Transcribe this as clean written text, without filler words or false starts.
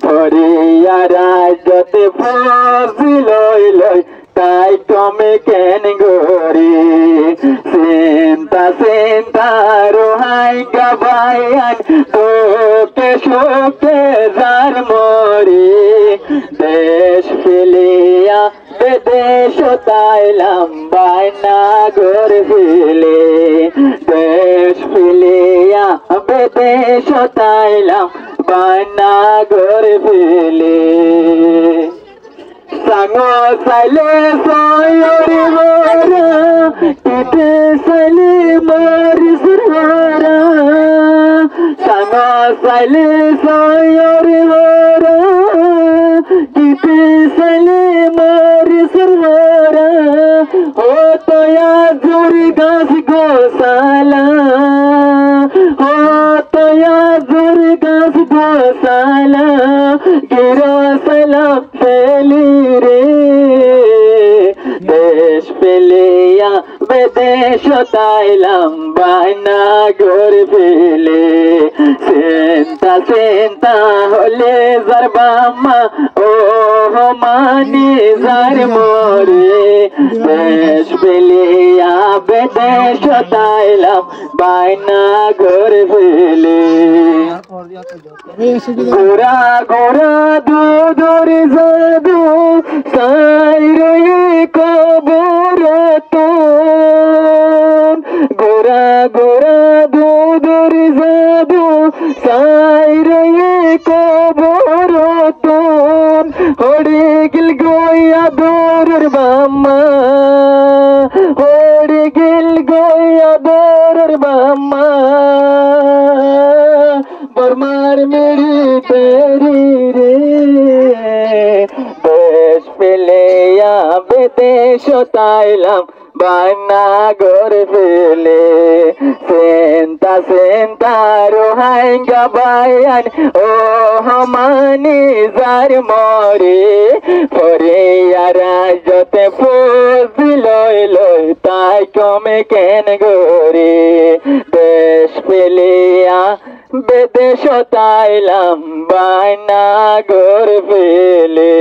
হরিয়া রাজতে ফজিল লই তাই তুমি কেন গরি চিন্তা চিন্তা রোহাই গাবায়ান তোকে শোকে যার মরি দেশ ফেলিয়া বিদেশ তাইলাম বাইনা ঘর ফেলে দেশ ফেলিয়া বিদেশ তাইলাম বাইনা ঘর ফেলে সাঙ্গো সাইলে সয়রি মোরা টিটে সাইলে মরি সুরহারা সাঙ্গো সাইলে সয়রি মোরা টিটে সাইলে মরি সুরহারা ও তোয়া জুরি গাছ গোসালা ও তোয়া জুরি গাছ গোসালা গিরো সালাম ফেলি রে দেশ ফেলিয়া বিদেশ তাইলাম বাইনা ঘর ফেলে চিন্তা চিন্তা হলে যার বাম্মা ও মানি যার মরে দেশ ফেলিয়া বিদেশ তাইলাম বাইনা ঘর ফেলে গোরা গোরা দুধর জাদু সাইরে কবর তো গোরা গোরা দুধর জাদু সাইরে কবর তো হরে গিল গোয়া দোরের বাম্মা হরে গিল গোয়া দোরের বাম্মা বর্মার মেরি তেরি রে দেশ ফেলিয়া বিদেশ তাইলাম বাইনা ঘর ফেলে চিন্তা চিন্তা রোহাই গাবায়ান ও মানি যার মরে হরিয়া রাজতে ফজিল লই তাই কমে কেন গরি দেশ ফেলিয়া বিদেশ তাইলাম বাইনা ঘর ফেলে।